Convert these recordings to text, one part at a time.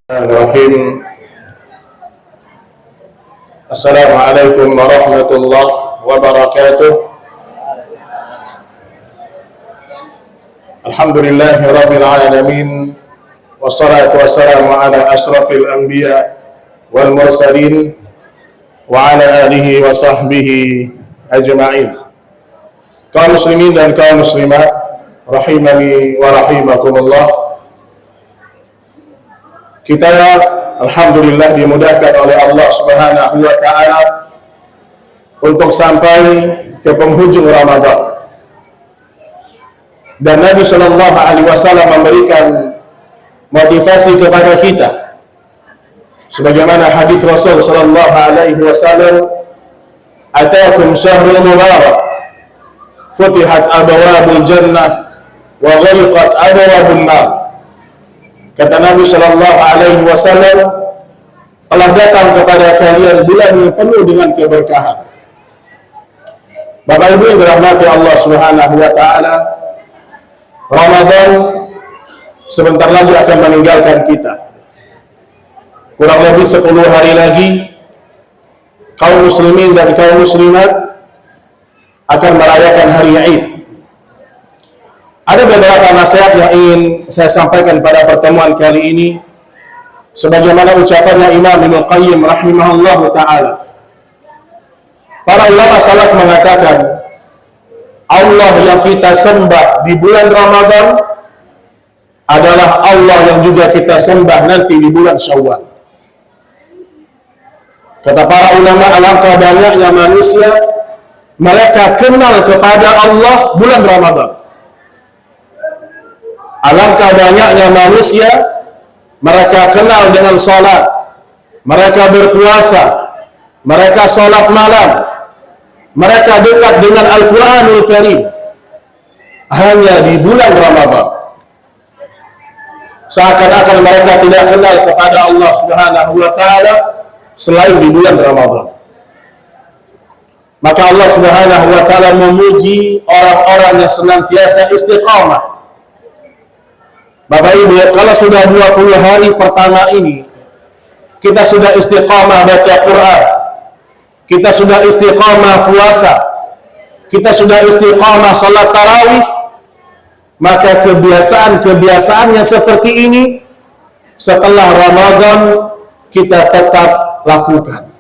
Bismillahirrahmanirrahim. Assalamualaikum warahmatullahi wabarakatuh. Alhamdulillahi rabbil alamin. Wassalatu wassalamu ala ashrafil anbiya wal mursalin wa ala alihi wa sahbihi ajma'in. Kaum muslimin dan kaum muslimat rahimani wa rahimakumullah. Kita alhamdulillah dimudahkan oleh Allah Subhanahu wa taala untuk sampai ke penghujung Ramadan. Dan Nabi sallallahu alaihi wasallam memberikan motivasi kepada kita. Sebagaimana hadis Rasul sallallahu alaihi wasallam, "Ataakum syahrul mubarak, futihat abwabul jannah wa ghaliqat abwabun nar." Kata Nabi sallallahu alaihi wasallam, telah datang kepada kalian bulan yang penuh dengan keberkahan. Bapak Ibu yang dirahmati Allah Subhanahu wa taala, Ramadan sebentar lagi akan meninggalkan kita. Kurang lebih 10 hari lagi kaum muslimin dan kaum muslimat akan merayakan hari Id. Ada beberapa nasihat yang ingin saya sampaikan pada pertemuan kali ini, sebagaimana ucapannya Imam Ibnu Qayyim rahimahullahu taala. Para ulama salaf mengatakan, Allah yang kita sembah di bulan Ramadan adalah Allah yang juga kita sembah nanti di bulan Syawal. Kata para ulama, alangkah banyaknya manusia mereka kenal kepada Allah bulan Ramadan. Alangkah banyaknya manusia mereka kenal dengan salat, mereka berpuasa, mereka salat malam, mereka dekat dengan Al-Quranul Karim hanya di bulan Ramadan. Seakan-akan mereka tidak kenal kepada Allah Subhanahu wa taala selain di bulan Ramadan. Maka Allah Subhanahu wa taala memuji orang-orang yang senantiasa istiqamah. Bapak Ibu, kalau sudah 20 hari pertama ini kita sudah istiqamah baca Quran, kita sudah istiqamah puasa, kita sudah istiqamah salat tarawih, maka kebiasaan-kebiasaan yang seperti ini setelah Ramadan kita tetap lakukan.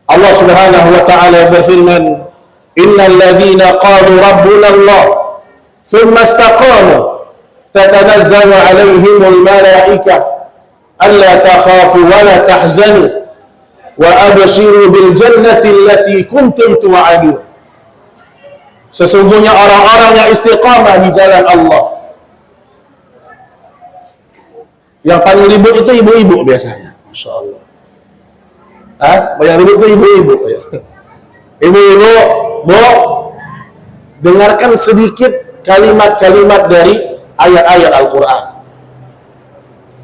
Allah Subhanahu wa taala berfirman, "Innal ladzina qalu rabbuna Allah thumma istaqamu tatanazzalu 'alaihimul malaikah alla takhafu wa la tahzanu wa abshiru bil jannati allati kuntum tu'adun." Sesungguhnya orang-orang yang istiqamah di jalan Allah. Yang paling ribut itu ibu-ibu biasanya, Masya Allah. Banyak ribut itu ibu-ibu. Ibu-ibu, Bu, dengarkan sedikit kalimat-kalimat dari ayat-ayat Al-Quran,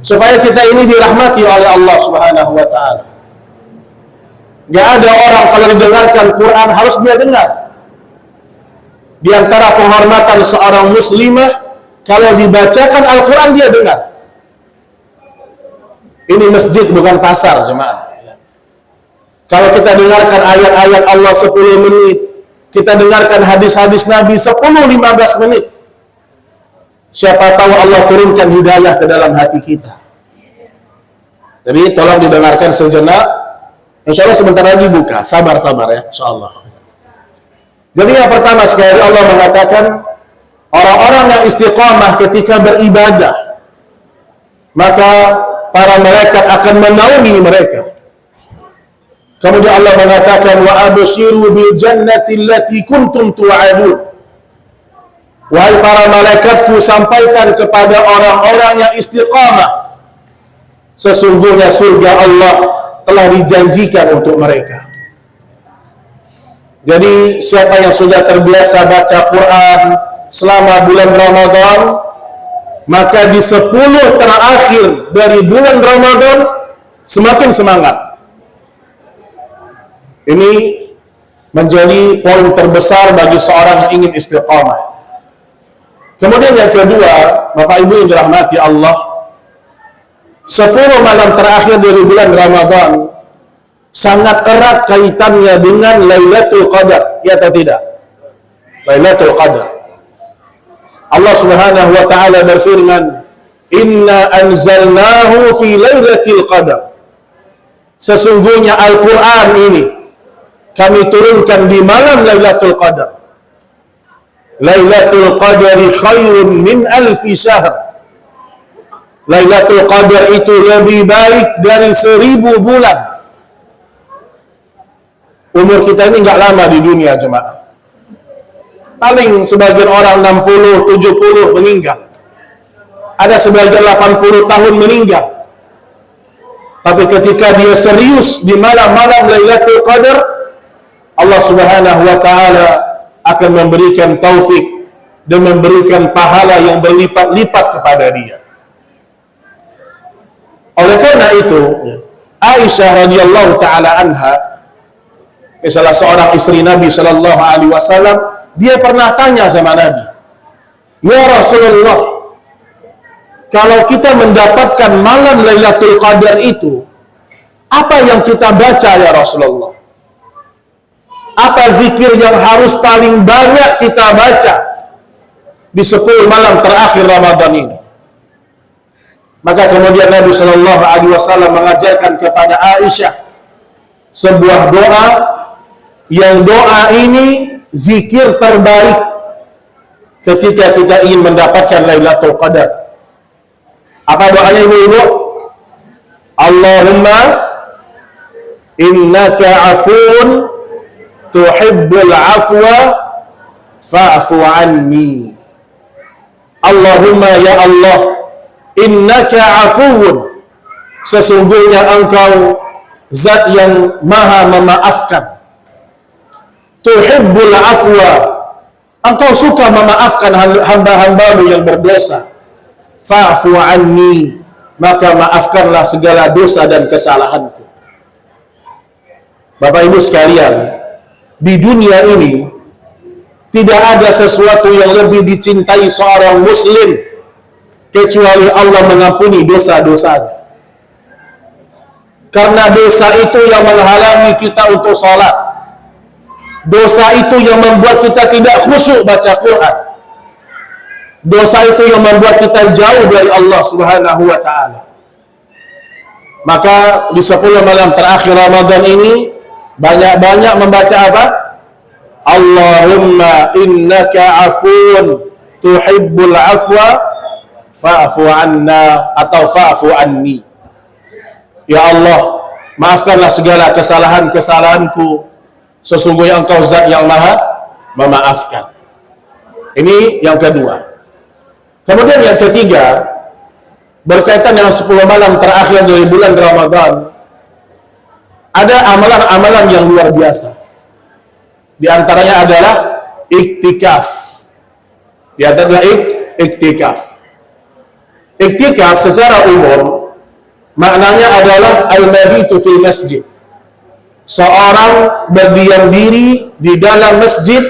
supaya kita ini dirahmati oleh Allah Subhanahu wa ta'ala. Gak ada orang kalau didengarkan Quran harus dia dengar. Di antara penghormatan seorang muslimah, kalau dibacakan Al-Quran dia dengar. Ini masjid bukan pasar, jemaah. Kalau kita dengarkan ayat-ayat Allah 10 menit, kita dengarkan hadis-hadis Nabi 10-15 menit, siapa tahu Allah turunkan hidayah ke dalam hati kita. Jadi tolong didengarkan sejenak. Insya Allah sebentar lagi buka. Sabar-sabar ya, insya Allah. Jadi yang pertama sekali Allah mengatakan, orang-orang yang istiqamah ketika beribadah, maka para malaikat akan menaungi mereka. Kemudian Allah mengatakan, wa abshiru bil jannati allati kuntum tu'adun. Wahai para malaikatku, sampaikan kepada orang-orang yang istiqamah, sesungguhnya surga Allah telah dijanjikan untuk mereka. Jadi siapa yang sudah terbiasa baca Quran selama bulan Ramadan, maka di 10 terakhir dari bulan Ramadan semakin semangat. Ini menjadi poin terbesar bagi seorang yang ingin istiqamah. Kemudian yang kedua, Bapak Ibu yang dirahmati Allah, 10 malam terakhir dari bulan Ramadan sangat erat kaitannya dengan Lailatul Qadar, ya atau tidak? Lailatul Qadar. Allah Subhanahu wa taala berfirman, "Inna anzalnahu fi Lailatul Qadar." Sesungguhnya Al-Qur'an ini kami turunkan di malam Lailatul Qadar. Lailatul Qadari khairun min alfi syahr. Lailatul Qadar itu lebih baik dari 1000 bulan. Umur kita ini nggak lama di dunia, jemaah. Paling sebagian orang 60, 70 meninggal. Ada sebagian 80 tahun meninggal. Tapi ketika dia serius di malam-malam Lailatul Qadar, Allah Subhanahu wa taala akan memberikan taufik dan memberikan pahala yang berlipat-lipat kepada dia. Oleh karena itu, Aisyah radhiyallahu taala anha, salah seorang istri Nabi sallallahu alaihi wasallam, dia pernah tanya sama Nabi, "Ya Rasulullah, kalau kita mendapatkan malam Lailatul Qadar itu, apa yang kita baca ya Rasulullah? Apa zikir yang harus paling banyak kita baca di 10 malam terakhir Ramadan ini?" Maka kemudian Nabi Shallallahu Alaihi Wasallam mengajarkan kepada Aisyah sebuah doa, yang doa ini zikir terbaik ketika kita ingin mendapatkan Lailatul Qadar. Apa doanya ibu-ibu? Allahumma innaka afuun tuhibbul afwa fa'fu anni. Allahumma ya Allah, innaka afuun, sesungguhnya engkau zat yang maha memaafkan. Tuhibbul afwa, engkau suka memaafkan hamba-hambamu yang berdosa. Fa'fu anni, maka maafkanlah segala dosa dan kesalahanku. Bapak Ibu sekalian, di dunia ini tidak ada sesuatu yang lebih dicintai seorang muslim kecuali Allah mengampuni dosa-dosanya. Karena dosa itu yang menghalangi kita untuk sholat. Dosa itu yang membuat kita tidak khusyuk baca Quran. Dosa itu yang membuat kita jauh dari Allah Subhanahu wa ta'ala. Maka di 10 malam terakhir Ramadan ini banyak-banyak membaca apa? Allahumma innaka afuun tuhibbul afwa fa'fu anna, atau fa'fu anni. Ya Allah, maafkanlah segala kesalahan-kesalahanku, sesungguhnya engkau zat yang maha memaafkan. Ini yang kedua. Kemudian yang ketiga, berkaitan dengan 10 malam terakhir dari bulan Ramadan, ada amalan-amalan yang luar biasa. Di antaranya adalah iktikaf. Di antaranya iktikaf. Iktikaf secara umum maknanya adalah al-mabitu fil masjid. Seorang berdiam diri di dalam masjid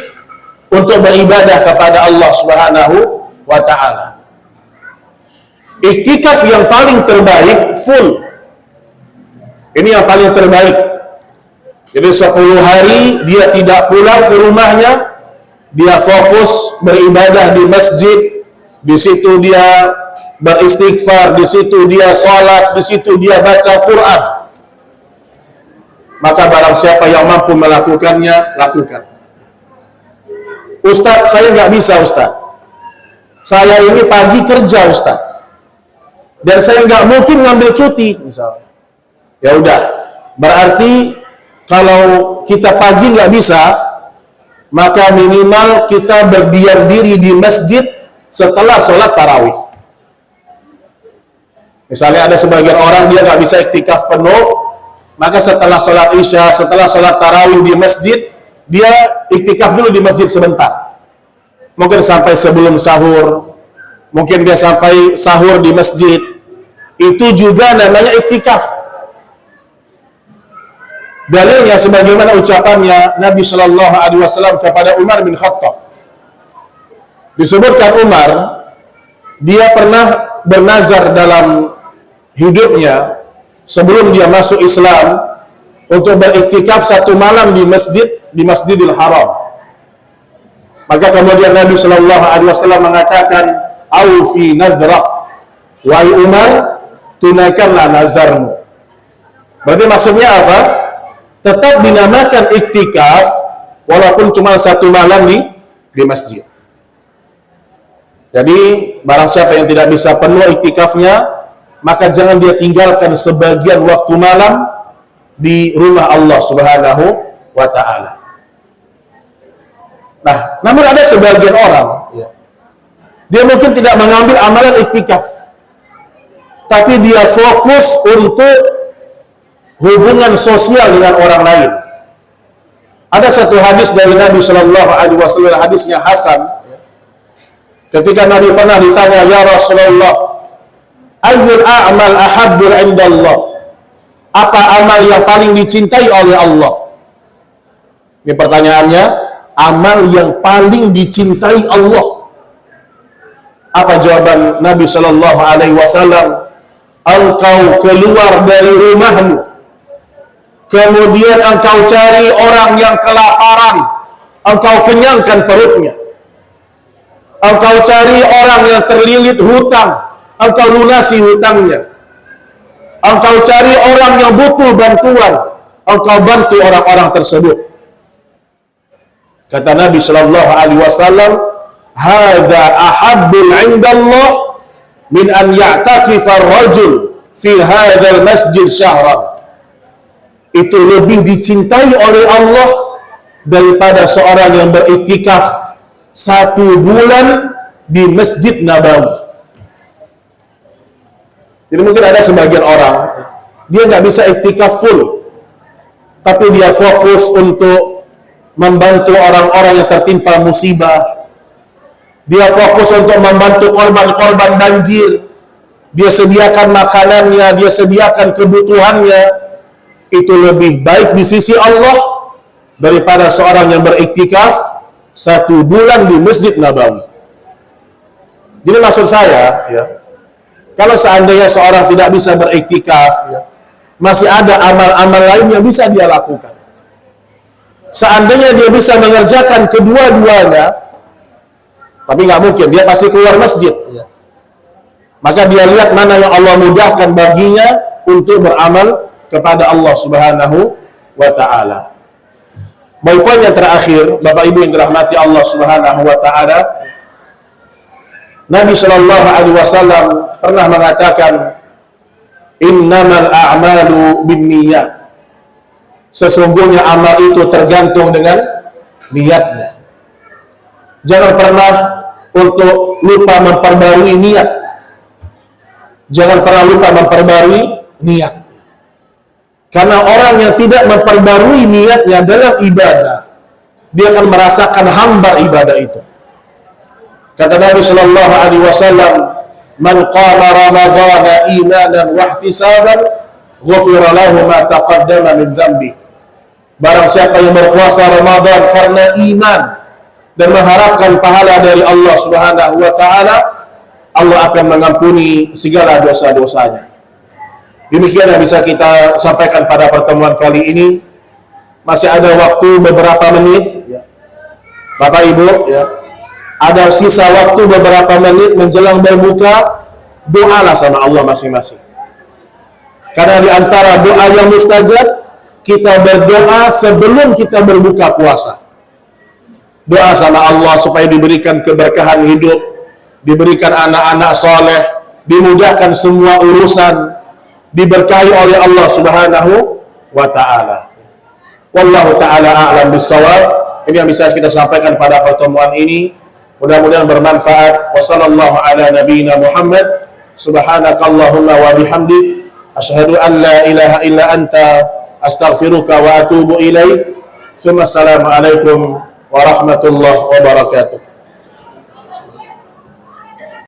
untuk beribadah kepada Allah Subhanahu wa ta'ala. Iktikaf yang paling terbaik full. Ini yang paling terbaik. Jadi 10 hari dia tidak pulang ke rumahnya, dia fokus beribadah di masjid, di situ dia beristighfar, di situ dia sholat, di situ dia baca Quran. Maka barang siapa yang mampu melakukannya, lakukan. Ustaz, saya nggak bisa Ustaz. Saya ini pagi kerja Ustaz, dan saya nggak mungkin ngambil cuti misalnya. Ya udah, berarti kalau kita pagi nggak bisa, maka minimal kita berdiam diri di masjid setelah sholat tarawih. Misalnya ada sebagian orang dia nggak bisa iktikaf penuh, maka setelah sholat isya, setelah sholat tarawih di masjid, dia iktikaf dulu di masjid sebentar. Mungkin sampai sebelum sahur, mungkin dia sampai sahur di masjid. Itu juga namanya iktikaf. Dalilnya sebagaimana ucapannya Nabi Shallallahu Alaihi Wasallam kepada Umar bin Khattab. Disebutkan Umar, dia pernah bernazar dalam hidupnya sebelum dia masuk Islam untuk beriktikaf 1 malam di Masjidil Haram. Maka kemudian Nabi Shallallahu Alaihi Wasallam mengatakan, "Aufi nadrak, wahai Umar, tunaikanlah nazarmu." Berarti maksudnya apa? Tetap dinamakan iktikaf walaupun cuma 1 malam di masjid. Jadi barang siapa yang tidak bisa penuh iktikafnya, maka jangan dia tinggalkan sebagian waktu malam di rumah Allah Subhanahu wa Ta'ala. Nah, namun ada sebagian orang, dia mungkin tidak mengambil amalan iktikaf, tapi dia fokus untuk hubungan sosial dengan orang lain. Ada satu hadis dari Nabi Shallallahu Alaihi Wasallam, hadisnya Hasan. Ketika Nabi pernah ditanya, "Ya Rasulullah, ayyul a'mal ahabbul indallah?" Apa amal yang paling dicintai oleh Allah? Ini pertanyaannya, amal yang paling dicintai Allah. Apa jawaban Nabi Shallallahu Alaihi Wasallam? Engkau keluar dari rumahmu, kemudian engkau cari orang yang kelaparan, engkau kenyangkan perutnya. Engkau cari orang yang terlilit hutang, engkau lunasi hutangnya. Engkau cari orang yang butuh bantuan, engkau bantu orang-orang tersebut. Kata Nabi Shallallahu Alaihi Wasallam, "Hadza ahabbul 'indallah min an ya'takifa ar-rajul fi hadzal masjid syahran." Itu lebih dicintai oleh Allah daripada seorang yang beriktikaf 1 bulan di Masjid Nabawi. Jadi mungkin ada sebagian orang, dia nggak bisa iktikaf full, tapi dia fokus untuk membantu orang-orang yang tertimpa musibah. Dia fokus untuk membantu korban-korban banjir. Dia sediakan makanannya, dia sediakan kebutuhannya. Itu lebih baik di sisi Allah daripada seorang yang beriktikaf 1 bulan di Masjid Nabawi. Jadi maksud saya, kalau seandainya seorang tidak bisa beriktikaf, masih ada amal-amal lain yang bisa dia lakukan. Seandainya dia bisa mengerjakan kedua-duanya, tapi nggak mungkin, dia pasti keluar masjid. Maka dia lihat mana yang Allah mudahkan baginya untuk beramal kepada Allah Subhanahu wa Ta'ala. Baik, poin yang terakhir, Bapak Ibu yang dirahmati Allah Subhanahu wa Ta'ala, Nabi Shallallahu Alaihi Wasallam pernah mengatakan, "Innamal a'malu binniyat." Sesungguhnya amal itu tergantung dengan niatnya. Jangan pernah untuk lupa memperbarui niat. Jangan pernah lupa memperbarui niat. Karena orang yang tidak memperbarui niatnya dalam ibadah, dia akan merasakan hambar ibadah itu. Kata Nabi Shallallahu Alaihi Wasallam, "Man qama Ramadhana imanan wa ihtisaban, ghufira lahu ma taqaddama min dzambi." Barang siapa yang berpuasa Ramadan karena iman dan mengharapkan pahala dari Allah Subhanahu wa Ta'ala, Allah akan mengampuni segala dosa-dosanya. Demikian yang bisa kita sampaikan pada pertemuan kali ini. Masih ada waktu beberapa menit, Bapak Ibu, ada sisa waktu beberapa menit menjelang berbuka. Doalah sama Allah masing-masing. Karena di antara doa yang mustajab, kita berdoa sebelum kita berbuka puasa. Doa sama Allah supaya diberikan keberkahan hidup, diberikan anak-anak soleh, dimudahkan semua urusan, diberkahi oleh Allah Subhanahu wa Ta'ala. Wallahu ta'ala a'lam bissawab. Ini yang bisa kita sampaikan pada pertemuan ini. Mudah-mudahan bermanfaat. Wassallallahu ala nabiyyina Muhammad. Subhanakallahumma wa bihamdik, asyhadu an la ilaha illa anta, astaghfiruka wa atubu ilaik. Assalamualaikum warahmatullahi wabarakatuh.